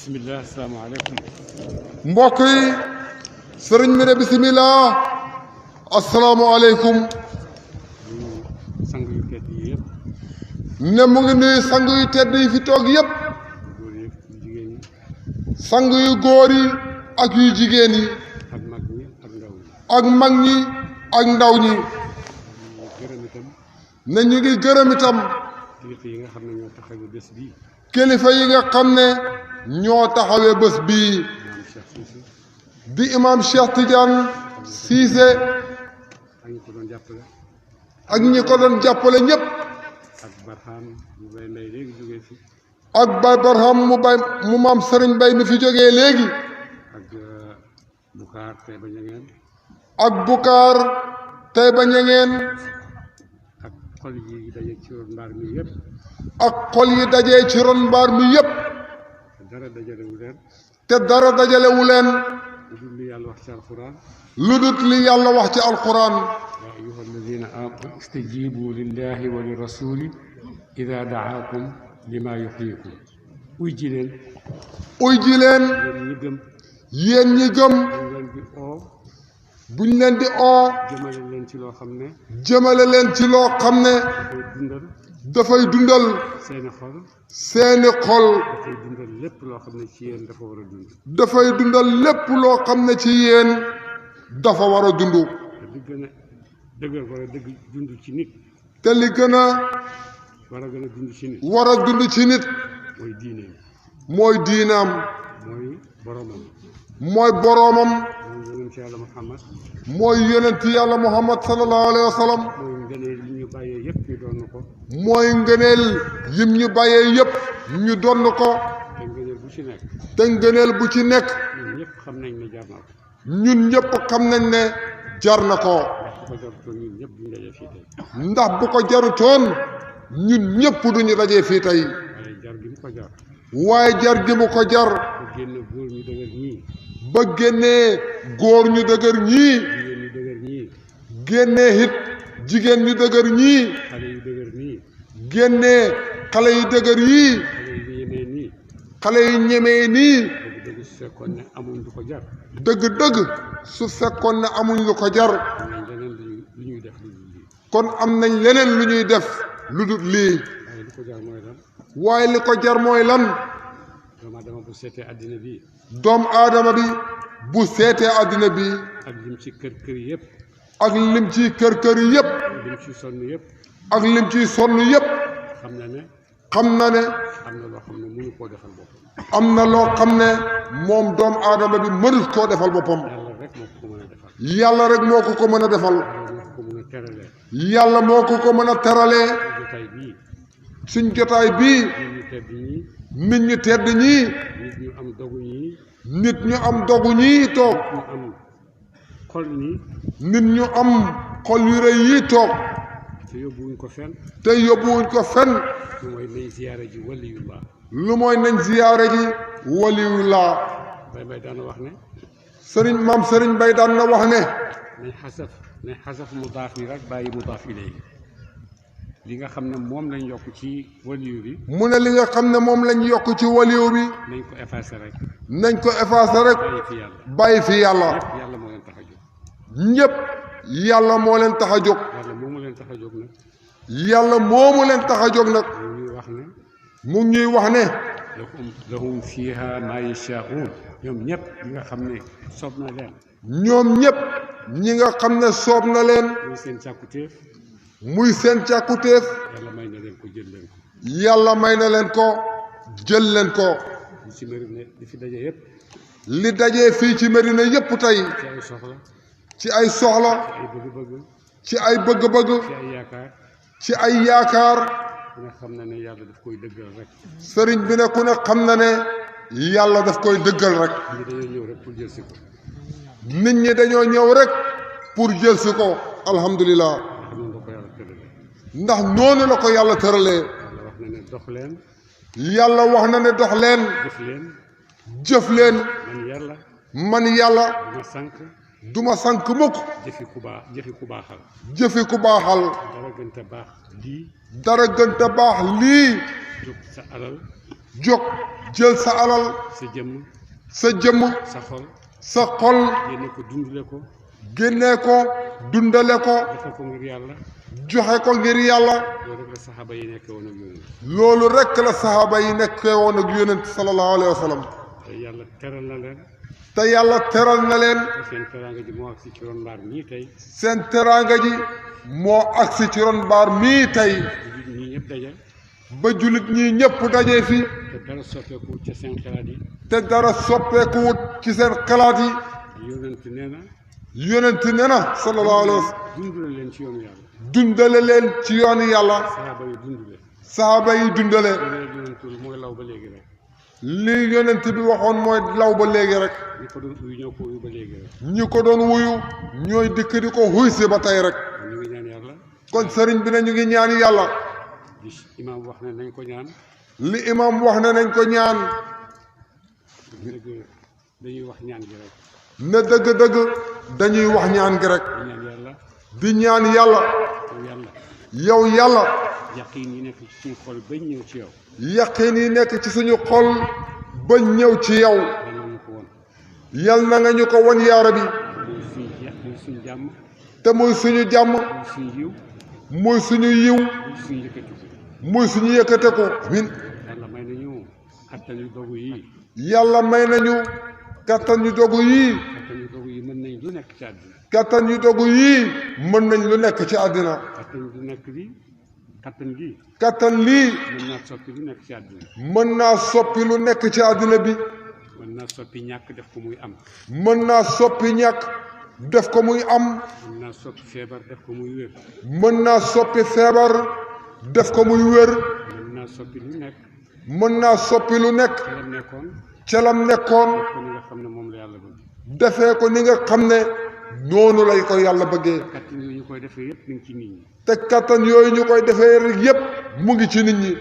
bisimilah asalaamaaleykum. mbokk yi sëriñ mi ne bisimilah asalaamualeykum. sang yu tedd yi yëpp. ne mu ngi nuyu sang yu tedd yi fi toog yëpp. góor yi jigéen ñi. sang yu góor yi ak yu jigéen yi. ak mag ñi ak ndaw ñi. ak mag ñi ak ndaw ñi. ñu gërëm itam. ne ñu ngi gërëm itam. kilifa yi nga xam ne ñoo taxawee bés bii. kilifa yi nga xam ne ñoo taxawee bés bii. maam Cheikh Cissé. di imam Cheikh Tidiane Cissé. ak ñi ko doon jàppale. ak ñi ko doon jàppale ñëpp. ak Barham mu bay mbay léegi jógee fi. ak Baye Barham mu maam Serigne Bay mi fi jógee léegi. ak Bukaar tey ba ñangeen. ak Bukaar tey ba ñangeen. ak xol yi daje ci ron mbaar mi yëpp. ak xol yi dajee ci ron mbaar mi yëpp. dara dajalewu leen. te dara dajalewu leen. lu dul li yàlla wax ci alquran. lu dul li yàlla wax ci alquran. yaa ayyuha alladina amanu istajibu lillahi wa lirasuli ida daakum lima yuxyikum. uy ji leen. uy ji leen. yéen ñi gëm. yéen ñi gëm. dañ leen di oo. buñ leen di oo. jëmale leen ci loo xam ne. jëmale leen ci loo xam ne. dafay dundal. dafay dundal. seeni xol. seeni xol. dafay dundal lépp loo xam ne ci yéen dafa war a dund. dafay dundal lépp loo xam ne ci yéen dafa war a dund. te li gën a dëgër war a dëgg dund ci nit. te li gën a war a gën a dund ci nit. war a dund ci nit. mooy diineem. mooy diinaam. mooy boromam. mooy boroomam. mooy yonent yàlla Muhammad. mooy yonent yàlla Muhammad sallallahu alayhi wa sallam. mooy ngëneel li ñu bàyyee yëpp ñu doon ko. mooy ngëneel yim ñu bàyyee yëpp ñu donn ko. te ngëneel bu ci nekk. te ngëneel bu ci nekk. ñun ñëpp xam nañ ne jar na ko. ñun ñëpp xam nañ ne jar na ko. ndax bu ko jarutoon ñun ñëpp duñ daje fii tey. ndax bu ko jarutoon ñun ñëpp duñu dajee fii tey. waaye jar gi mu ko jar. waaye jar gi mu ko jar. ba génn góor ñu dëgër ñii. ba génnee góor ñu dëgër ñii. jigéen ñu dëgër ñii. génnee it jigéen ñu dëgër ñii. xale yu dëgër nii. génnee xale yu dëgër yii. xale yu ñemee nii. xale yu ñemee nii. dëgg-dëgg su fekkoon ne amuñ du ko jar. dëgg-dëgg su fekkoon ne amuñ lu ko jar. am nañ leneen lu ñuy def lu dul lii. kon am nañ leneen lu ñuy def lu dul lii. waaye li ko jar mooy lan. waaye li ko jar mooy lan. doomu aadama bu seetee àddina bi. doomu aadama bi bu seetee àddina bi. ak lim ci kër kër yëpp. ak lim ci kër kër yëpp. lim ci sonn yëpp. ak lim ciy sonn yëpp. xam na ne. xam na ne. am na loo xam ne mënu koo defal boppam. am na loo xam ne moom doomu aadama bi mënul koo defal boppam. yàlla rek moo ko ko mën a defal. yàlla rek moo ko ko mën a defal. yàlla moo ko ko mën a teralee. yàlla moo ko ko mën a teralee. jotaay bii. suñ jotaay bii. nit ñu tedd ñii. nit ñu tedd ñii. nit ñu am dogu ñii. nit ñu am dogu ñii toog. ñu am xol ñii. nit ñu am xol yu rëy yii toog. te yóbbuwuñ ko fenn. te yóbbuwuñ ko fenn. lu mooy nañ ziyaare ji waliyullah. lu mooy nañ ziyaare ji waliyullah. bay bay daana wax ne. sëriñ maam sëriñ Bay daan na wax ne. nañ xasaf mudaaf yi rek bàyyi mudaaf ilayhi. li nga xam ne moom lañ yokk ci waliyu bi. mu ne li nga xam ne moom lañ yokk ci waliyu bi. nañ ko effacé rek. nañ ko effacé rek. bàyyi fi yàlla. bàyyi fi yàlla. yàlla moo leen tax a jóg. ñëpp yàlla moo leen tax a jóg. yàlla moomu leen tax a jóg nag. yàlla moomu leen tax a jóg nag. ñuy wax ne. mu ngi ñuy wax ne. lahum fiha ma yashaa'uun. ñoom ñëpp ñi nga xam ne soob na leen. ñoom ñëpp ñi nga xam ne soob na leen. muy seen càkkutéef. muy seen càkkutéef. yàlla may na leen ko jël leen ko. yàlla may na leen ko jël leen ko. li ci Medina li fi daje yëpp. li dajee fii ci Medina yëpp tey. ci ay soxla. ci ay soxla. ci ay bëgg-bëgg. ci ay bëgg-bëgg. ci ay yaakaar. ci ay yaakaar. ku ne xam na ne yàlla daf koy dëggal rek. sëriñ bi ne ku ne xam na ne yàlla daf koy dëggal rek. ñi dañoo ñëw rek pour jël si ko. nit ñi dañoo ñëw rek pour jël si ko alhamdulilah. ndax noonu la ko yàlla tëralee. yàlla wax na ne dox leen. yàlla wax na ne dox leen. jëf leen. jëf leen. man yàlla. man yàlla. duma sànq. duma sànq mukk. jëfi ku baax jëfi ku baaxal. jëfi ku baaxal. dara gënta baax lii. dara gënta baax lii. jóg sa alal. jóg jël sa alal sa jëmm sa jëmm sa xol sa xol génne ko dundale ko génnee ko dundale ko defal ko ngir yàlla joxe ko ngir yàlla loolu rek la saxaaba yi nekkee woon ak yonent loolu rekk la saxaaba yi nekkee woon ak yonent sallallahu alayhi wa sallam te yàlla teral na leen te yàlla teral na leen te seen teraanga ji moo agsi ci ron mbaar nii tey seen teraanga ji moo agsi ci ron mbaar mii tey jullit ñii ñëpp daje ba jullit ñi ñëpp daje fi te dara soppeeku ca seen xalaat yi te dara soppeekuwut ci seen xalaat yi yonent nee na yonent nee na sallallahu alayhi wa sallam dundale leen ci yoonu yàlla dundale leen ci yoonu yàlla saxaaba yi dundale saxaaba yi dundale loolu yonentul mooy law ba léegi rek li yonent bi waxoon mooy law ba léegi rek ñi ko doon uyu ñoo ko uyu ba léegi rek ñi ko doon wuyu ñooy dikk di ko xuy si ba tey rek ñu ngi ñaan yàlla kon sëriñ bi ne ñu ngi ñaan yàlla di imaam wax ne nañ ko ñaan li imam wax ne nañ ko ñaan dëgg dañuy wax ñaan gi rek ne dëgg-dëgg dañuy wax ñaan gi rek di ñaan yàlla di ñaan yàlla yow yàlla yow yàlla yaqiin yi nekk ci suñu xol bañ ñëw ci yow yaqin yi nekk ci suñu xol ba ñëw ci yow dana ñu ko woon yal na nga ñu ko won yaara bi muy suñu jàmm te muy suñu jàmm muy suñu yiw muy suñu yiw muy suñu yëkkatiku muy suñu yëkkateku min yàlla may nañu kattan yu dogu yi yàlla may nañu kattan yu dogu yii kattan yu dogu yi mën nañ lu nekk ci àddina kattan yu dogu yii mën nañ lu nekk ci àddina kattan du nekk bi kattan gi kattan lii mën naa soppi lu nekk ci àddina mën naa soppi lu nekk ci àddina bi mën naa soppi ñàkk def ko muy am mën naa soppi ñàkk def ko muy am mën naa soppi feebar def ko muy wér mën naa soppi feebar def ko muy wér mën naa soppi lu nekk mën naa soppi lu nekk ci la nekkoon ca lam nekkoon ko ni nga xam ne moom la yàlla bëgg defee ko ni nga xam ne noonu lay ko yàlla bëggee kattan yooyu ñu koy defee yëpp ñu ngi ci nit ñi te kattan yooyu ñu koy defee rek yépp mu ngi ci nit ñi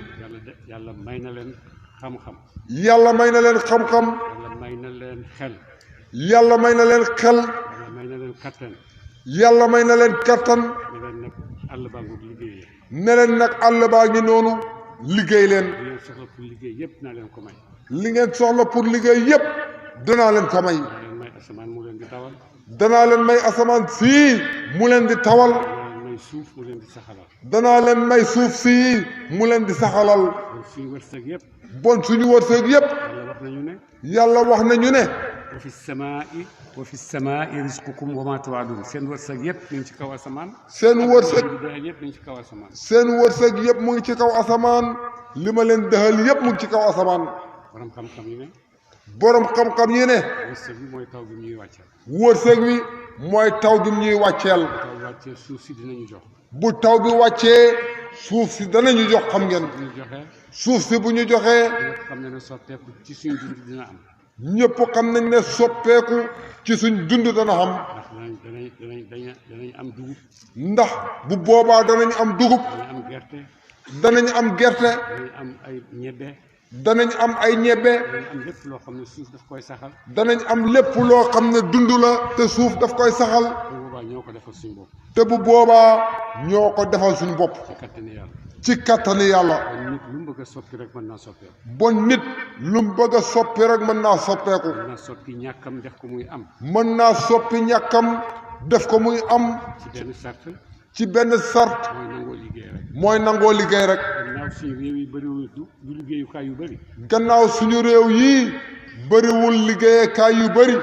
yàlla may na leen xam-xam yàlla may na leen xam-xam yàlla may na leen xel yàlla may na leen xel yàlla may na leen kattan yàlla may na leen kattan ne leen nag àll baa ngoog liggéeyee ne leen nag àll baa ngi noonu liggéey leen li ngeen soxla pour liggéey yëpp naa leen ko may li ngeen soxla pour liggéey yépp danaa leen ko may naa leen may asamaan mu leen di tawal danaa leen may asamaan sii mu leen di tawal danaa leen may suuf mu leen di saxalal danaa leen may suuf sii mu leen di saxalal kon suñu wërsëg yëpp bon suñu wërsëg yépp yàlla wax nañu ne yàlla wax nañu ne wa fi samaai risqukum wa ma tuadun seen wërsëg yëpp ñu ngi ci kaw asamaan seen wërsëg doyal yëpp ñu ngi ci kaw asamaan seen wërsëg yépp mu ngi ci kaw asamaan li ma leen dëxal yépp mu ngi ci kaw asamaan borom xam-xam yi ne boroom xam-xam yi ne wërsëg bi mooy taw bi ñuy wàcceel wërsëg wi mooy taw bi ñuy wàcceel taw bi wàccee suuf si dinañu jox bu taw bi wàccee suuf si danañu jox xam ngeen bu ñu joxee suuf si bu ñu joxee ñëpp xam ne ne soppeeku ci suñu dund dina am ñëpp xam nañ ne soppeeku ci suñ dund dana xam ndax danañ am dugub ndax bu boobaa danañ am dugub danañ am gerte danañ am gerte danañ am ay ñebbe danañ am ay ñebbe danañ am lépp loo xam ne suuf daf koy saxal danañ am lépp loo xam ne dund la te suuf daf koy saxal bu boobaa ñoo ko defal suñu bopp te bu boobaa ñoo ko defal suñ bopp ci kattani yàlla ci kattani yàlla kon nit lu mu bëgg a soppi rek mën naa soppeeku bon nit lu mu bëgg a soppi rek mën naa soppeeku mën naa soppi ñàkkam def ko muy am mën naa soppi ñàkkam def ko muy am ci benn sart ci benn sart mooy nangoo liggéey rek mooy nangoo liggéey rek gannaaw suñu réew yi bëriwul du liggéeyukaay yu bëri gannaaw suñu réew yii bëriwul liggéeyekaay yu bëri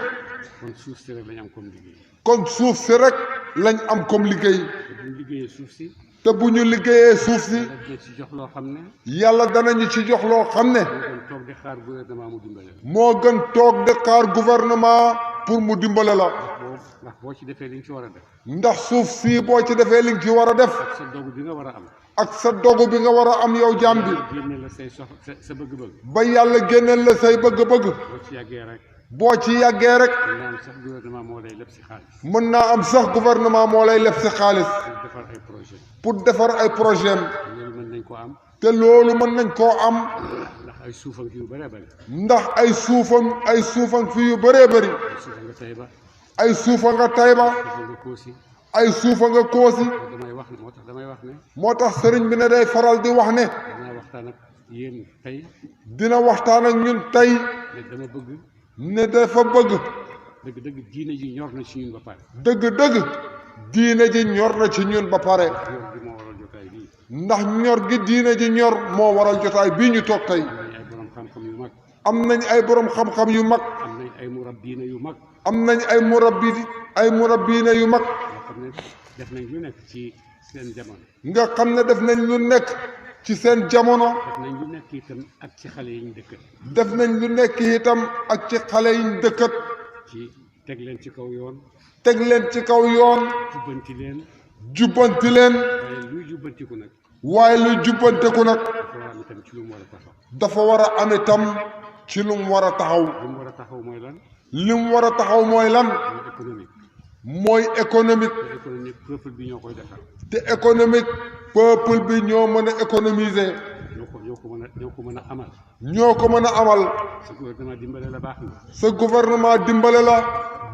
kon suuf si rek lañ am comme liggéey kon suuf si rek lañ am comme liggéey te bu ñu liggéeyee suuf si te bu ñu liggéeyee suuf si dina ci jox loo xam ne yàlla danañu ci jox loo xam ne moo gën toog di xaar gouvernement mu dimbale la moo gën toog di xaar gouvernement pour mu dimbale la ndax boo ci defee li nga ci war a def ndax suuf si boo ci defee li nga ci war a def ak sa dogu bi nga war a am ak sa dogu bi nga war a am yow jaam bi génne la say sa bëgg-bëgg ba yàlla génneel la say bëgg-bëgg boo ci yàggee rek boo ci yàggee rek mën naa am sax gouvernement moo lay leb si xaalis mën naa am sax gouvernement moo lay leb si xaalis pour defar ay projet pour defar ay projet loolu mën nañ ko am te loolu mën nañ koo am ndax ay suufam fi yu bëree bëri ndax ay suufam fi yu bëree bëri ay suufa nga Tayba ay suufa nga Tayba suufa nga Koosi ay suufa nga koosi damay wax ne damay wax ne moo tax sëriñ bi ne day faral di wax ne dinaa waxtaan ak yéen tey dina waxtaan ak ñun tey ne dama bëgg ne dafa bëgg dëgg-dëgg diine ji ñor na ci ñun ba pare dëgg-dëgg diine ji ñor na ci ñun ba pare ñor gi moo waral jotaay bii ndax ñor gi diine ji ñor moo waral jotaay bii ñu toog tey am nañ ay borom xam-xam yu mag am nañ ay borom xam-xam yu mag am nañ ay murabbiina yu mag am nañ ay murabbiina yu mag yoo xam ne def nañ lu nekk ci seen jamono nga xam ne def nañ lu nekk ci seen jamono def nañ lu nekk itam ak ci xale yi ñu dëkkat def nañ lu nekk itam ak ci xale yiñ dëkkat ci teg leen ci kaw yoon teg leen ci kaw yoon jubbanti leen jubbanti leen waaye luy jubbantiku nag waaye lu jubbanteku nag dafa war a am itam ci lu mu war a taxaw dafa war a am itam ci lu mu war a taxaw li mu war a taxaw mooy lan li mu war a taxaw mooy lan mooy économique mooy économique te économique peuple bi ñoo koy defar te économique peuple bi ñoo mën a économiser ñoo ko mën a amal ñoo ko mën a amal sa gouvernement dimbale la baax na sa gouvernement dimbale la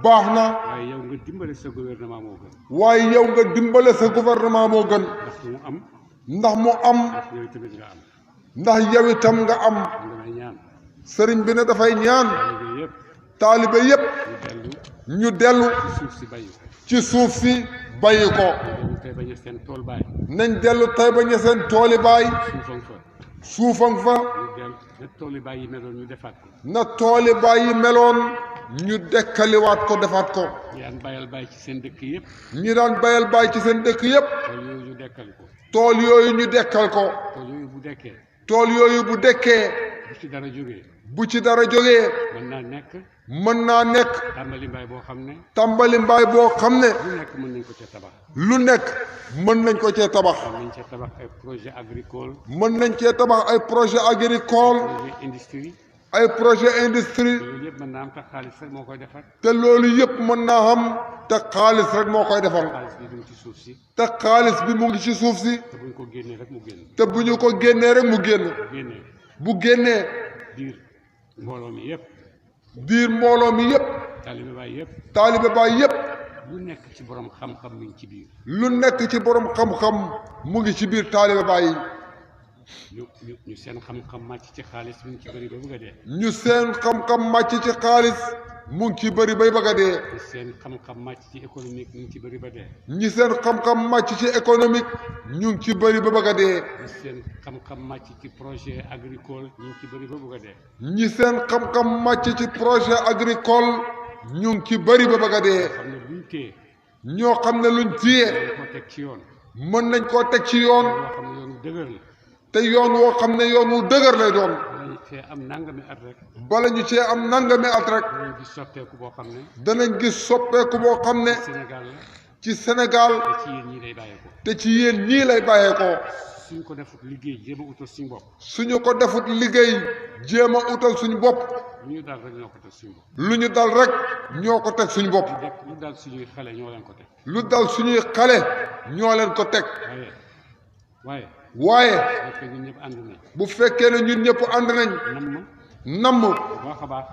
baax na waaye yow nga dimbale sa gouvernement moo gën waaye yow nga dimbale sa gouvernement moo gën ndax mu am ndax mu am yow tamit nga am ndax yow itam nga am kon damay ñaan sëriñ bi ne dafay ñaan taalibe yëpp taalibe yépp ñu dellu ci suuf si bàyyi ko ci suuf si bàyyi ko dañu tey bañ a seen tool baay nañ dellu tey ba ña seen tooli baay suufam fa suufam fa ñu dellu na tooli baay yi meloon ñu defaat ko na tooli baay yi meloon ñu dekkaliwaat ko defaat ko ñi daan bayal baay ci seen dëkk yëpp ñi daan bayal baay ci seen dëkk yépp tool yooyu ñu dekkali ko tool yooyu ñu dekkal ko tool yooyu bu dekkee tool yooyu bu dekkee bu ci dara jógee bu ci dara jógee mën naa nekk mën naa nekk tàmbali mbaay boo xam ne tàmbali mbaay boo xam ne lu nekk mën nañ ko ca tabax lu nekk mën nañ ko cee tabax mën nañ ca tabax ay projet agricole mën nañ cee tabax ay projet agricole projet industrie ay projet industrie loolu yëpp mën naa am tax xaalis rek moo koy defar te loolu yëpp mën naa am te xaalis rek moo koy defal xaalis bi dum ci suuf si te xaalis bi mu ngi ci suuf si te buñ ko génnee rek mu génn te bu ñu ko génnee rek mu génn génnee bu génnee biir mbooloo mi yëpp biir mbooloo mi yëpp taalibe baay yëpp taalibe baay yëpp lu nekk ci borom xam-xam mi ngi ci biir lu nekk ci borom xam-xam mu ngi ci biir taalibe baay yi ñu seen xam-xam màcc ci xaalis mi ngi ci bëri ba bëgg a dee ñu seen xam-xam màcc ci xaalis mu ngi ci bëri bay bëgg a dee ñu seen xam-xam màcc ci économique mi ngi ci bëri ba dee ñi seen xam-xam màcc ci économique ñu ngi ci bëri ba bëgg a dee ñu seen xam-xam màcc ci projet agricole ñu ngi ci bëri ba bëgg a dee ñi seen xam-xam màcc ci projet agricole ñu ngi ci bëri ba bëgg a dee xam ne luñ téye ñoo xam ne luñ téye dañ ko teg ci yoon mën nañ koo teg ci yoon loo xam ne yoonu dëgër la te yoon woo xam ne yoon wu dëgër lay doon dañ fee am nangami at rek bala ñu cee am nangami at rek danañ gis soppeeku boo xam ne danañ gis soppeeku boo xam ne Sénégal la ci Sénégal te ci yéen ñii lay bàyyeekoo te ci yéen ñii lay bàyyeekoo suñ ko defut liggéey jéem a utal suñ bopp suñu ko defut liggéey jéem a utal suñu bopp lu ñu dal rek ñoo ko teg suñ bopp lu ñu dal rek ñoo ko teg suñu bopp lu dal suñuy xale ñoo leen ko teg lu dal suñuy xale ñoo leen ko teg waaye waaye fekkee ñun ñëpp ànd nañ bu fekkee ne ñun ñëpp ànd nañ namm bu baax a baax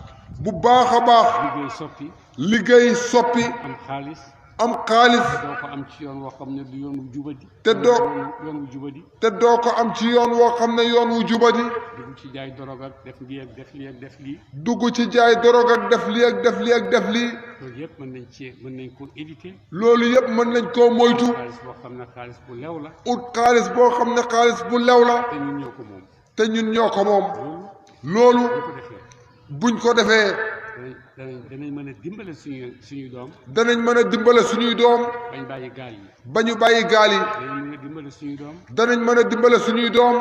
bu baax a baax liggéey soppi liggéey soppi am xaalis am xaalis doo ko am ci yoon woo xam ne du yoon wu jubadi te doo yoon wu jubadi te doo ko am ci yoon woo xam ne yoon wu jubadi dugg ci jaay dorog ak def lii ak def lii ak def lii dugg ci jaay dorog ak def lii ak def lii ak def lii loolu yëpp mën nañ ko éviter loolu yëpp mën nañ koo moytu xaalis boo xam ne xaalis bu lew la ut xaalis boo xam ne xaalis bu lew la te ñun ñoo ko moom te ñun ñoo ko moom loolu loolu bu ko defee buñ ko defee danañ mën a dimbale suñuy doom danañ mën a dimbale suñuy doom bañ bàyyi gaal yi ba ñu bàyyi gaal yi danañ mën a dimbale suñuy doom danañ mën a dimbale suñuy doom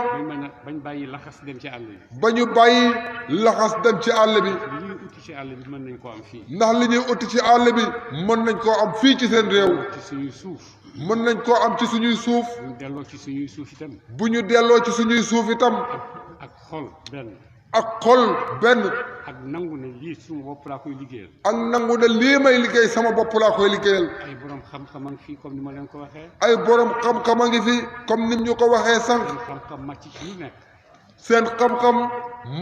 bañ bàyyi laxas dem ci àll bi ba ñu bàyyi laxas dem ci àll bi li ñuy uti ci àll bi mën nañ koo am fii ndax li ñuy uti ci àll bi mën nañ koo am fii ci seen réew ci suñuy suuf mën nañ koo am ci suñuy suuf buñ delloo ci suñuy suuf itam bu ñu delloo ci suñuy suuf itam ak xol benn ak xol benn ak nangu ne lii suma bopp laa koy liggéeyal ak nangu ne lii may liggéey sama bopp laa koy liggéeyal ay borom xam-xam a ngi fii comme ni ma leen ko waxee ay borom xam-xam a ngi fi comme nim ñu ko waxee sànq seen xam-xam màcc ci lu nekk seen xam-xam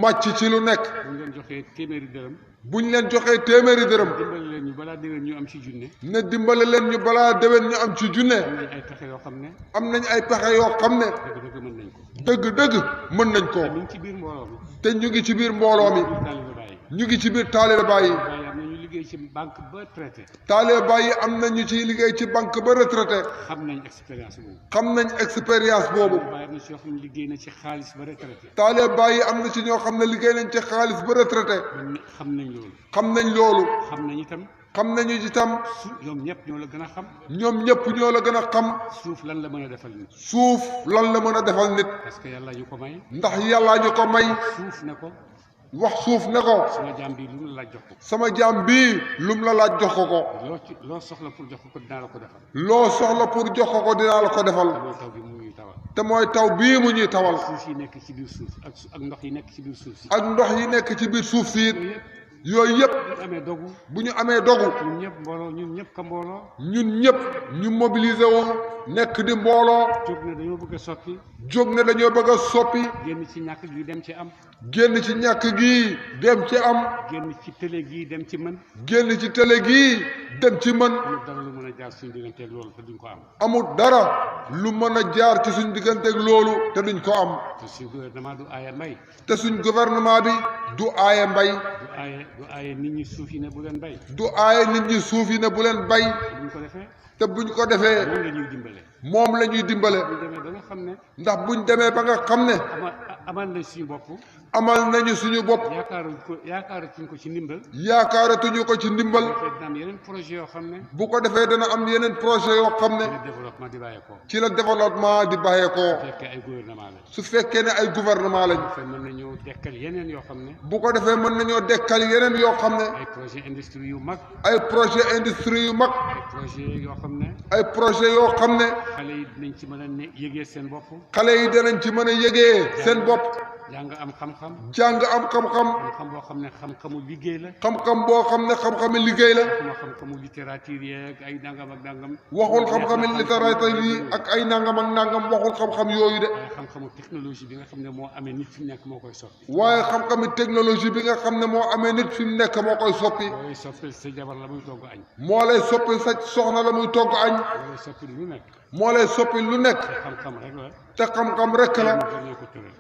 màcc ci lu nekk. bu ñu leen joxee téeméeri dërëm. buñ leen joxee téeméeri dërëm. dimbale leen ñu balaa déwén ñu am ci junne. ne dimbale leen ñu balaa déwén ñu am ci junne. am nañ ay pexe yoo xam ne. am nañ ay pexe yoo xam ne. dëgg-dëgg mën nañ ko. dëgg-dëgg mën nañ ko. te ñu ngi ci biir mbooloo mi. te ñu ngi ci biir mbooloo mi. ñu ngi ci biir taalibe Baay yi. am na ñu liggéey ci banque ba traité. taalibe Baay yi am na ñu ciy liggéey ci banque ba retraité. xam nañ expérience boobu. xam nañ expérience boobu. Baay am na ci yoo xam ne liggéey na ci xaalis ba retraité. taalibe Baay yi am na ci ñoo xam ne liggéey nañ ci xaalis ba retraité. xam nañ loolu. xam nañ loolu. xam nañ itam. xam nañu itam. ñoom ñëpp ñoo la gën a xam. ñoom ñëpp ñoo la gën a xam. suuf lan la mën a defal nit. suuf lan la mën a defal nit. parce que yàlla ñu ko may. ndax yàlla ñu ko may. suuf ne ko. wax suuf ne ko. sama jaam bii lu mu la laaj jox ko. sama jaam bii lu mu la laaj jox ko ko. loo soxla pour jox ko dinaa la ko defal. loo soxla pour jox ko dinaa la ko defal. te mooy taw bii mu ñuy tawal. suuf yi nekk ci biir suuf ak ndox yi nekk ci biir suuf si. ak ndox yi nekk ci biir suuf si. yooyu yëpp. bu ñu amee dogu. ñun ñëpp mbooloo ñun ñëpp ka mbooloo. ñun ñëpp ñu mobiliser wu nekk di mbooloo. jóg ne dañoo bëgg a soppi. jóg ne dañoo bëgg a soppi. génn ci ñàkk gi dem ci am. génn ci ñàkk gi dem ci am. génn ci télé gi dem ci mën. génn ci télé gi dem ci mën. amul dara lu mën a jaar suñu digganteeg loolu te duñ ko am. amul dara lu mën a jaar ci suñ digganteeg loolu te duñ ko am. te suñ gouvernement du aaya mbay. te suñ gouvernement bi du aaye mbay. du aaye nit ñi suuf yi ne bu leen bay. du aaye nit ñi suuf yi ne bu leen bay. buñ ko defee. te buñ ko defee. moom la ñuy dimbale. moom la ñuy dimbale. buñ demee ba nga xam ne. ndax buñ demee ba nga xam ne. amal nañ suñu bopp. amal nañu suñu bopp. yaakaaratuñ ko ci ndimbal. yaakaaratuñu ko ci ndimbal. dina am yeneen projet yoo xam ne. bu ko defee dana am yeneen projet yoo xam ne. ci la développement di bàyyeekoo. su fekkee ay gouvernement lañ. su fekkee ne ay gouvernement lañ. mën nañoo dekkal yeneen yoo xam ne. bu ko defee mën nañoo dekkal yeneen yoo xam ne. ay projet industrie yu mag. ay projet industrie yu mag. ay projet yoo xam ne. ay projet yoo xam ne. xale yi dinañ ci mën a yëgee seen bopp. xale yi danañ ci mën a yëgee seen bopp. jàng am xam-xam. jàng am xam-xam. xam-xam boo xam ne xam-xamu liggéey la. xam-xam boo xam ne xam-xami liggéey la. waxuma xam-xamu littérature yeeg ay nangam ak nangam. waxul xam-xami littérature yi ak ay nangam ak nangam waxul xam-xam yooyu de. waaye xam-xamu technologie bi nga xam ne moo amee nit fi mu nekk moo koy soppi. waaye xam-xami technologie bi nga xam ne moo amee nit fi mu nekk moo koy soppi. moo lay soppil sa jabar la muy togg añ. moo lay soppil sa soxna la muy togg añ. moo lay soppil lu nekk. moo lay soppil lu nekk. te xam-xam rek la. te xam-xam rek la.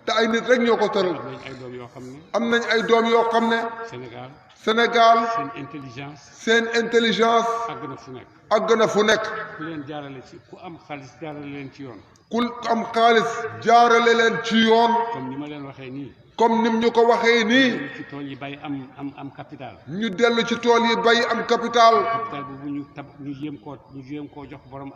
te ay nit rek ñoo ko tëral. am nañ ay doom yoo xam ne. am nañ ay doom yoo xam ne. Sénégal. Sénégal. seen intelligence. seen intelligence. àgg na fu nekk. àgg na fu nekk. ku leen jaarale ci ku am xaalis jaarale leen ci yoon. ku am xaalis jaarale leen ci yoon. comme ni ma leen waxee nii. comme nim ñu ko waxee nii. ci tool yi bay am capital. ñu dellu ci tool yi bay am capital. capital boobu ñu jéem koo jox borom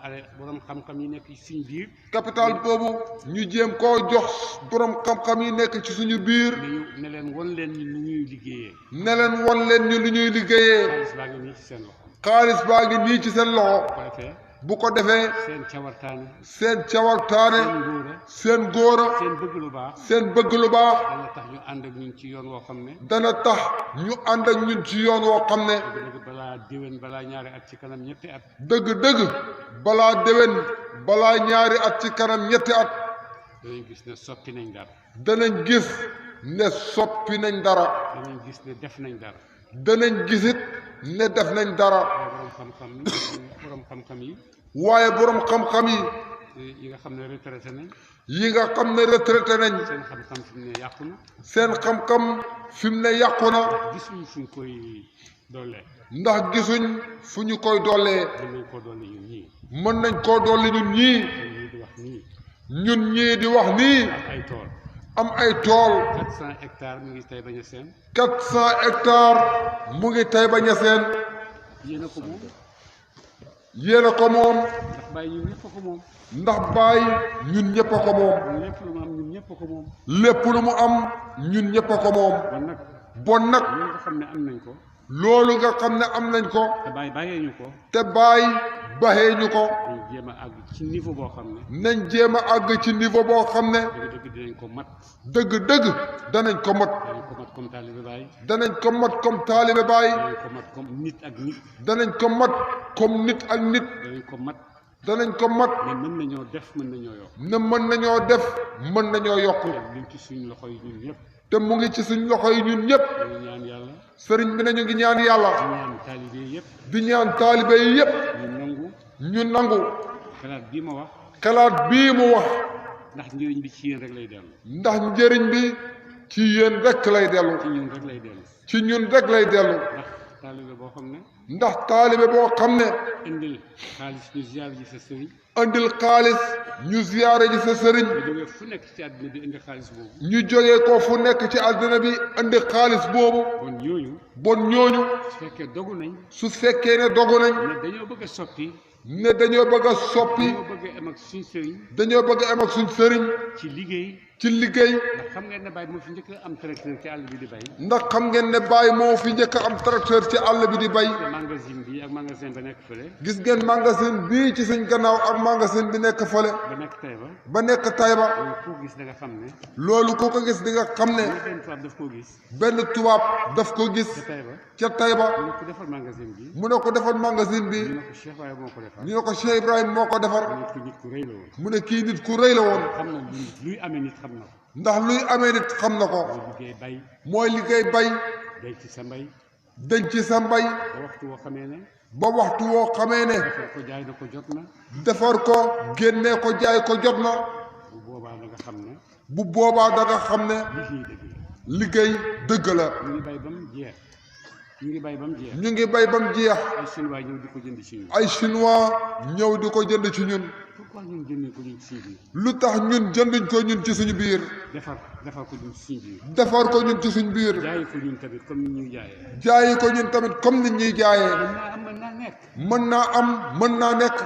xam-xam yi nekk ci suñu biir. capital boobu ñu jéem koo jox borom xam-xam yi nekk ci suñu biir. ne leen won leen ñu lu ñuy liggéeyee. ne leen won leen ñu lu ñuy liggéeyee. xaalis baa ngi nii ci seen loxo. xaalis baa ngi nii ci seen loxo. bu ko defee. seen cawartaane. seen cawartaane. seen góora. seen bëgg lu baax. seen bëgg lu baax. dana tax ñu ànd ak ñun ci yoon woo xam ne. dana tax ñu ànd ak ñun ci yoon woo xam ne. dëgg balaa déwén balaa ñaari at ci kanam ñetti at. dëgg balaa déwén balaa ñaari at ci kanam ñetti at. danañ gis ne soppi nañ dara. danañ gis ne soppi nañ dara. danañ gis ne def nañ dara. danañ gisit ne def nañ dara. borom xam-xam yi. waaye borom xam-xam yi. yi nga xam ne retraité nañ. yi nga xam ne retraité nañ. seen xam-xam fi mu ne yàqu na. seen xam-xam fi mu ne yàqu na. gisuñ fuñ koy dollee. ndax gisuñ fu ñu koy dollee. mën nañ koo dolli ñun ñii. mën nañ koo dolli ñun ñii. ñun ñii di wax nii. am ay tool. am ay tool. 400 hectares mu ngi tey bañ a seen. 400 hectares mu ngi tey bañ a seen. yéen a ko moom. yéen a ko moom. ndax bàyyi ñun ñëpp a ko moom. ndax bàyyi ñun ñëpp a ko moom. lépp lu mu am ñun ñëpp a ko moom. lépp lu mu am ñun ñëpp a ko moom. bon nag. loolu nga xam ne am nañ ko. loolu nga xam ne am nañ ko. te bàyyi bàyyee ñu ko. te bàyyi baxee ñu ko. nañ jéem a àgg ci niveau boo xam ne. nañ jéem a àgg ci niveau boo xam ne. dëgg-dëgg dinañ ko mat. dëgg-dëgg danañ ko mat. danañ ko mat comme taalibe Baay. danañ ko mat comme taalibe Baay. danañ ko mat comme nit ak nit. danañ ko mat comme nit ak nit. danañ ko mat danañ ko mat ne mën nañoo def mën nañoo yokk ne mën nañoo def mën nañoo yokk te liñ ci suñ loxo yi ñun ñëpp te mu ngi ci suñ loxo yi ñun ñëpp ñu ñaan yàlla sëriñ bi nañu ngi ñaan yàlla di ñaan taalibe yëpp di ñaan taalibe yi yëpp ñu nangu ñu nangu xalaat bii ma wax xalaat bii mu wax ndax njëriñ bi ci yéen rek lay dellu ndax njëriñ bi ci yéen rek lay dellu ci ñun rek lay dellu ci ñun rek lay dellu ndax taalibe boo xam ne ndax taalibe boo xam ne indil xaalis ñu ziyaar ji sa sëriñ andil xaalis ñu ziyaare ji sa sëriñ nga jógee fu nekk ci àddina bi indi xaalis boobu ñu jógee ko fu nekk ci àddina bi andi xaalis boobu bon ñooñu bon ñooñu su fekkee dogu nañ su fekkee ne dogu nañ ne dañoo bëgg a soppi ne dañoo bëgg a soppi dañoo bëgg a am ak suñ sëriñ dañoo bëgg a am ak suñ sëriñ ci liggéey ci liggéey ndax xam ngeen ne Baye moo fi njëkk a am tracteur ci àll bi di bay ndax xam ngeen ne Baye moo fi njëkk a am tracteur ci àll bi di bay te magasin bi ak magasin ba nekk fële gis ngeen magasin bii ci suñ gannaaw ak magasin bi nekk fële ba nekk Taïba ba nekk Taïba loolu ku gis da nga xam ne loolu ku ko gis di nga xam ne benn tubaab daf koo gis benn tubaab daf ko gis ca Taïba ca Taïba mu ne ko defal magasin bi mu ne ko defal magasin bi ñu ne ko Cheikh Baye moo ko defal ñu ne ko Cheikh Ibrahima moo ko defar mu ne ko nit ku rëy la woon mu ne kii nit ku rëy la woon xam na luy amee nit xam na ko ndax luy amee nit xam na ko mooy liggéey bay mooy liggéey bay denc sa mbay denc sa mbay ba waxtu woo xamee ne ba waxtu woo xamee ne defar ko jaay na ko jot na defar ko génnee ko jaay ko jot na bu boobaa da nga xam ne bu boobaa da nga xam ne liggéey dëgg la liggéey dëgg la ñu ngi bay ba mu jeex ñu ngi bay ba mu jeex ñu ngi bay ba mu jeex ay chinois ñëw di ko jënd ci ñun ay chinois ñëw di ko jënd ci ñun pourquoi ñun jëndee ko ñun ci suñu biir lu tax ñun jënduñ ko ñun ci suñu biir defar ko ñun ci suñu biir defar ko ñun ci suñu biir jaayi ko ñun tamit comme ni ñuy jaayee jaayi ko ñun tamit comme nit ñuy jaayee mën naa nekk mën naa am mën naa nekk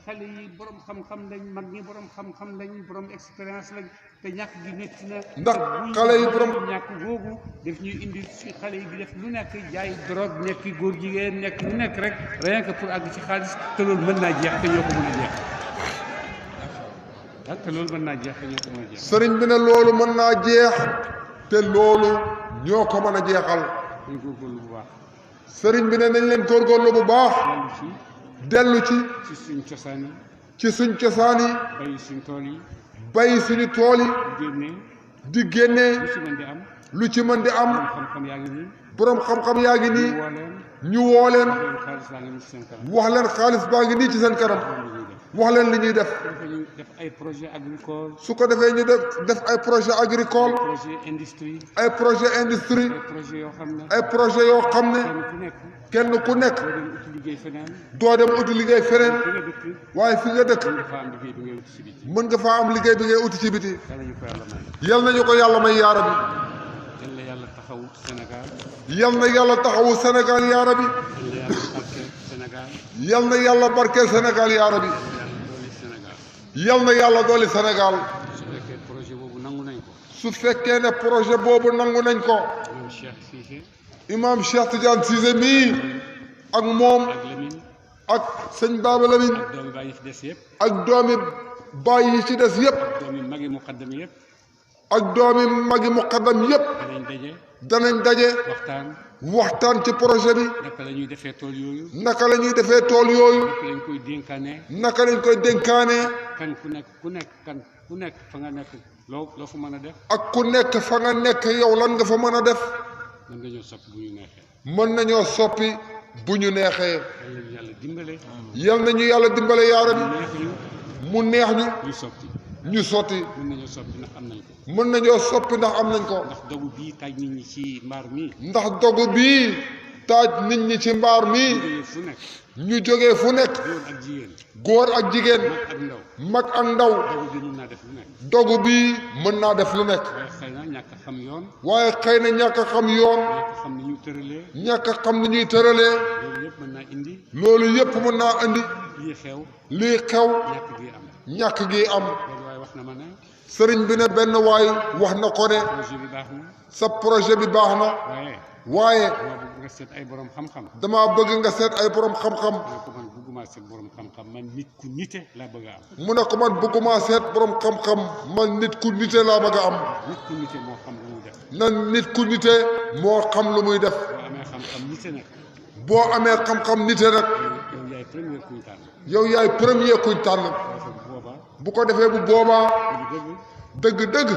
xale yi borom xam-xam lañ mag ñi borom xam-xam lañ borom expérience lañ te ñàkk gi métti na ndax xale yi borom ñàkk googu daf ñuy indi si xale yi di def lu nekk jaay drogue nekk góor jigéen nekk lu nekk rek rien que pour àgg ci xaalis te loolu mën naa jeex te ñoo ko mën a jeex ah te loolu mën naa jeex te ñoo ko mën a jeex sëriñ bi ne loolu mën naa jeex te loolu ñoo ko mën a jeexal dañ góorgóorlu bu baax sëriñ bi ne nañ leen góorgóorlu bu baax dellu ci ci suñ cosaan yi ci suñ cosaan yi bay suñ tool yi bay suñu tool yi génnee di génnee lu ci mën di am lu ci mën di am xam-xam yaa ngi nii borom xam-xam yaa ngi nii woo leen ñu woo leen xaalis baa ngi nii ci seen kanam wax leen xaalis baa ngi nii ci seen kanam wax leen li ñuy def ñu def ay projet agricole su ko defee ñu def ay projet agricole projet industrie ay projet industrie ay projet yoo xam ne ay projet yoo xam ne kenn ku nekk kenn ku nekk doo dem uti liggéey feneen doo dem uti liggéey feneen fi nga dëkk waaye fi nga dëkk mën nga fa am liggéey bi ngay uti ci biti mën nga faa am liggéey bi ngay uti ci biti yàlla ñu ko yàlla may yal nañu ko yàlla may yaa rabbi yàlla yàlla taxawu Sénégal yal na yàlla taxawu Sénégal yaa rabbi yàlla yàlla barkeel Sénégal yal na yàlla barkeel Sénégal yaa rabbi yàlla doole Sénégal yal na yàlla dooli Sénégal su fekkee projet boobu nangu nañ ko su fekkee ne projet boobu nangu nañ ko moom Cheikh Cissé imam Cheikh Tidiane Cissé mii ak moom ak Lamine ak sëñ Baba Lamine ak doomi baay yi fi des yëpp ak doomi baay yi ci des yépp doomi magi muqaddam yëpp ak doomi magi muqaddam yépp danañ daje danañ daje waxtaan ci projet bi naka la ñuy defee tool yooyu naka la ñuy defee tool yooyu naka lañ koy dénkaane naka lañ koy dénkaanee kan ku nekk fa nga nekk loo fa mën a def ak ku nekk fa nga nekk yow lan nga fa mën a def mën nga ñoo soppi bu ñu neexee mën nañoo soppi bu ñu neexee yàlla ñu yàlla dimbale yal nañu yàlla dimbale yaa rabbi neex ñu mu neex ñu ñu sotti ñu sotti mën nañoo soppi ndax am nañ ko mën nañoo soppi ndax am nañ ko ndax dogu bii taaj nit ñi ci mbaar mi ndax dogu bii taaj nit ñi ci mbaar mii jógee fu nekk ñu jógee fu nekk góor ak jigéen góor ak jigéen mag ak ndaw mag ak ndaw dogu bi mën naa def lu nekk dogu bii mën naa def lu nekk waaye xëy na ñàkk a xam yoon waaye xëy na ñàkk a xam yoon ñàkk a xam ni ñu tëralee ñàkk a xam ni ñuy tëralee loolu yëpp mën naa indi loolu yépp mën naa indi lii xew lii xew ñàkk gi am ñàkk gi am loolu waaye wax na ma ne sëriñ bi ne benn waay wax na ko ne projet bi baax na sa projet bi baax na waaye dama bëgg nga seet ay borom xam-xam damaa bëgg nga seet ay borom xam-xam ma ne ko man bëgguma seet borom xam-xam man nit ku nite laa bëgg a am mu ne ko man bëgguma seet borom xam-xam man nit ku nite laa bëgg a am nit ku nite moo xam lu muy def na nit ku nite moo xam lu muy def boo amee xam-xam nite nag boo amee xam-xam nite nag yow yaay première kuñ tànn yow yaay premier kuñ tànn bu ko defee bu boobaa dëgg-dëgg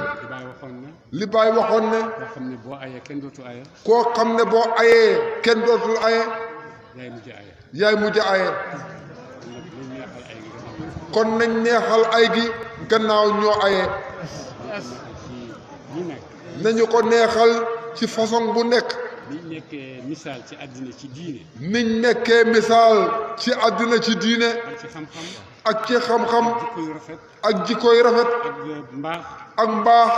li Baay waxoon ne koo xam ne boo ayee kenn dootu aye koo xam ne boo ayee kenn dootul aye yaay mujj aye yaay mujj aye kon nañ neexal ay gi gannaaw ñoo aye nañu ko neexal ci façon bu nekk niñ nekkee misaal ci àddina ci diine niñ nekkee misaal ci àddina ci diine ak ci xam-xam ak ci xam-xam jikko yu rafet ak jikko yu rafet ak mbaax ak mbaax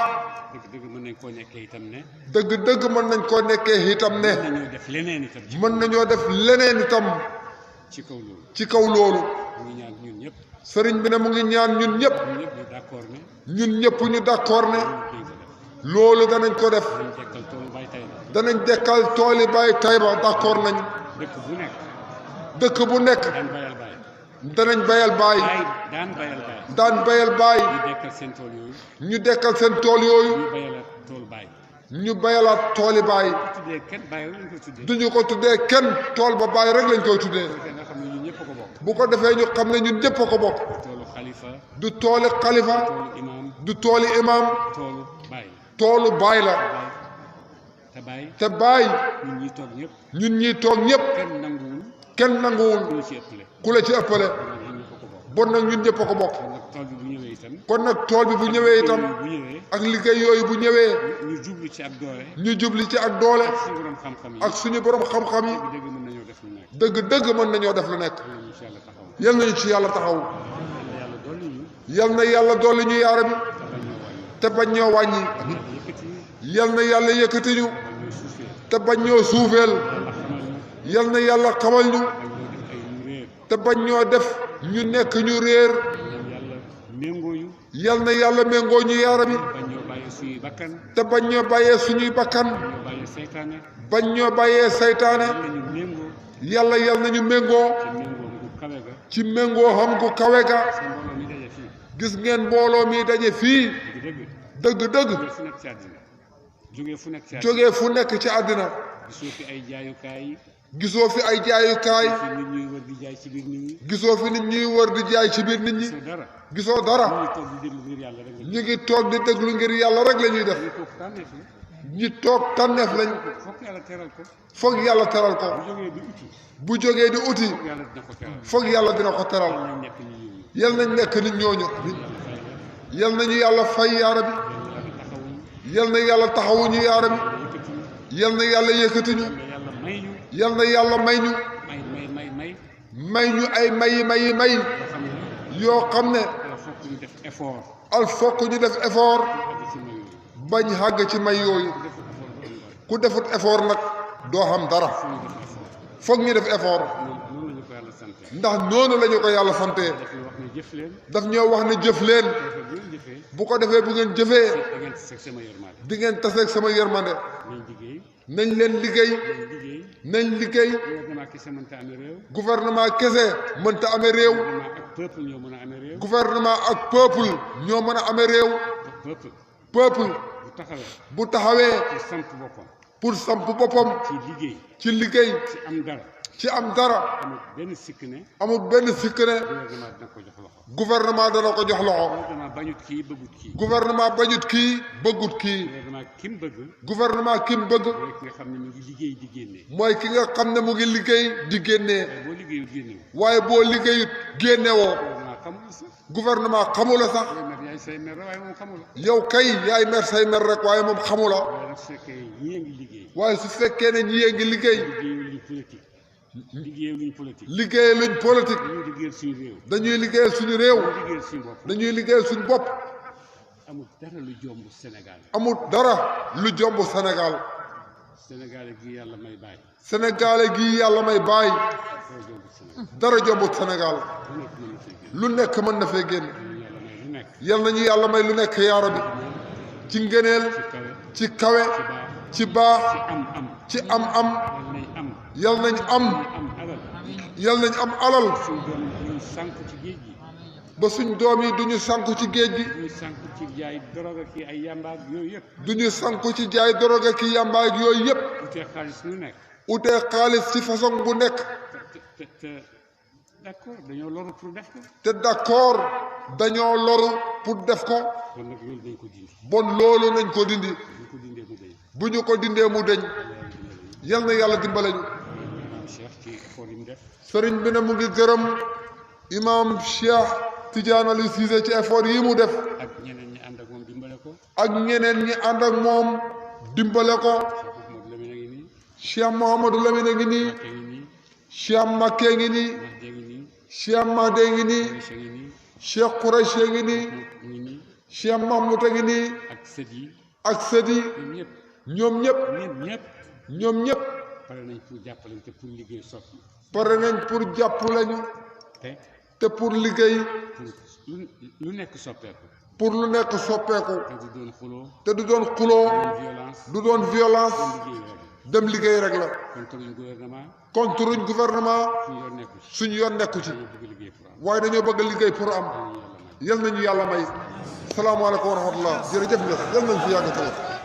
dëgg-dëgg mën nañ koo nekkee itam ne dëgg-dëgg mën nañ koo nekkee itam ne mën nañoo def leneen itam mën nañoo def leneen itam ci kaw loolu ci kaw loolu mu ngi ñaan ñun ñëpp sëriñ bi ne mu ngi ñaan ñun ñëpp ñun ñëpp ñu d'accord ne ñun ñëpp ñu d'accord ne dañ ko def loolu danañ ko def dañ dekkal toolu Baay Tayba danañ dekkal tooli Baay Tayba d'accord nañ dëkk bu nekk dëkk bu nekk daan bayal Baay danañ bayal Baay daan bayal Baay daan bayal Baay ñu dekkal seen tool yooyu ñu dekkal seen tool yooyu ñu bayalaat toolu Baay ñu bayalaat tooli Baay tuddee kenn Baay lañ ko tuddee duñu ko tuddee kenn tool ba Baay rek lañ koy tuddee nga xam ne ñun ñëpp ko bokk bu ko defee ñu xam ne ñun ñëpp a ko bokk toolu xalifa du tooli xalifa toolu imam du tooli imam toolu Baay toolu Baay la te Baay te Baay ñun ñi toog ñëpp ñun ñi toog ñëpp kenn nanguwul ku la ci ëppale ku la ci ëppale ñun ñëpp ko bokk bon nag ñun ñëpp a ko bokk kon nag tool bi bu ñëwee itam kon nag tool bi bu ñëwee itam bu ñëwee ak liggéey yooyu bu ñëwee ñu jublu ci ak doole ñu jubli ci ak doole suñu borom xam-xam yi ak suñu borom xam-xam yi dëgg mën nañoo def lu nekk dëgg-dëgg mën nañoo def lu nekk ñu ci yàlla taxaw yal nañu ci yàlla taxaw yàlla dolli ñu yal na yàlla dolli ñu yaara bi te bañ ñoo wàññi yal na yàlla yëkkati ñu te bañ ñoo suufeel yal na yàlla xamal ñu te bañ ñoo def ñu nekk ñu réer méngooñu yal na yàlla méngoo ñu yaara bi bañ ñoo bàyyee suñuy bakkan te bañ ñoo bàyyee suñuy bakkan ñoo bàyyee seytaane bañ ñoo bàyyee saytaane lañu méngoo yàlla yal nañu méngoo ci méngoo gu kawe ga ci méngoo xam gu kawe ga sa mbooloo mi daje fii gis ngeen mbooloo mi daje fii dëgg dëgg-dëgg fu nekk ci àddina jógee fu nekk ci àddina jógee fu nekk ci àddina gisoo fi ay jaayukaay gisoo fi ay jaayukaay fi nit ñuy wër di jaay ci biir nit ñi gisoo fi nit ñuy wër di jaay ci biir nit ñi gisoo dara gisoo dara ñu ngi toog di déglu ngir yàlla rek ñu ngi toog di déglu ngir yàlla rek la ñuy def ñu toog tànneef la ñi toog tànneef lañ foog yàlla teral ko foog yàlla teral ko bu jógee di uti bu jógee di uti foog yàlla dina ko teral foog yàlla dina ko teral nañ nekk ñu ñëw yal nañ nekk nit ñooñu yal nañu yàlla fay yaara bi yal na yàlla taxawuñu yaara bi yal na yàlla yëkkati ñu yàlla may ñu yal na yàlla may ñu may ñu ay may yoo xam ne foog ñu def effort al fokk ñu def effort bañ xàgg ci may yooyu ku defut effort nag doo xam dara foog ñu def effort noonu lañu ko yàlla sante ndax noonu la ñu ko yàlla sante daf ñu wax ne jëf leen daf ñoo wax ne jëf leen bu ngeen jëfee bu ko defee bu ngeen jëfee da ngeen seeg sama yërmande di ngeen taseeg sama yërmande nañ liggéey nañ leen liggéey nañ liggéey gouvernement kese mënta amee réew gouvernement kese mënta amee réew gouvernement ak peuple ñoo mën a amee réew gouvernement ak peuple ñoo mën a amee réew peuple bu taxawee bu taxawee pour samp boppam pour samp boppam ci liggéey ci liggéey ci am dara ci am dara amul benn sikk ne amul benn sikk ne gouvernement dina ko jox loxo gouvernement dana ko jox loxo gouvernement bañut kii bëggut kii gouvernement bañut kii bëggut kii gouvernement kim bëgg gouvernement kim bëgg mooy ki nga xam ne mu ngi liggéey di génnee mooy ki nga xam ne mu ngi liggéey di génnee boo liggéeyu génnewu waaye boo liggéeyut génnewoo gouvernement xamul sax gouvernement xamula sax yow mer yaay say mer waaye moom xamul yow kay yaay mer say mer rek waaye moom xamula waaye nag su fekkee ñii a ngi liggéey waaye su fekkee ne ñi ngi liggéey liggéeyu luñ politique liggéey luñ politique dañuy liggéeyal suñu réew dañuy liggéeyal suñu réew dañuy liggéeyal suñu bopp dañuy liggéeyal suñu bopp amul dara lu jomb Sénégal amul dara lu jomb Sénégal Sénégal gi yàlla may bàyyi Sénégal gi yàlla may bàyyi dara jombut Sénégal lu nekk mën na fee génn yal nañu yàlla may lu nekk yaara bi ci ngëneel ci kawe ci baax ci am yal nañ am alal ba suñ doom yi duñu sànku ci géej gi duñu sànku ci jaay drogue ki ay yambaag yooyu yëpp duñu sànku ci jaay drogue ki yambaag yooyu yëpp utee xaalis lu nekk utee xaalis ci façon bu nekk d'accord dañoo loru pour def ko. te d'accord dañoo loru pour def ko. kon nag loolu dañ ko dindi. bon loolu nañ ko dindi. bu ñu ko dindee mu deñ. bu ñu ko dindee mu deñ. yal na yàlla dimbale ñu. Cheikh ci effort yi mu def. sëriñ bi ne mu ngi gërëm imam Cheikh Tidiane Ali Cissé ci effort yi mu def. ak ñeneen ñi ànd ak moom dimbale ko. ak ñeneen ñi ànd ak moom dimbale ko. Cheikh Mouhamadou Lamine a ngi nii. Cheikh Makke ngi nii. Cheikh Mahde ngi nii. Cheikh Qouraysh ngi nii. Cheikh Mahmoud a ngi nii. ak sët yi. ñoom ñëpp. pare nañ pour jàppale te pour liggéey soppi. pare nañ pour jàppale ñu. te pour liggéey. lu nekk soppeeku. pour lu nekk soppeeku. te du doon xuloo. du doon violence. dem liggéey rek la. contre gouvernement. suñu yoon nekku ci. waaye dañoo bëgg liggéey pour am. yal nañu yàlla may. salaamaaleykum wa rahmatullah jërëjëf yal nañ fi yàgg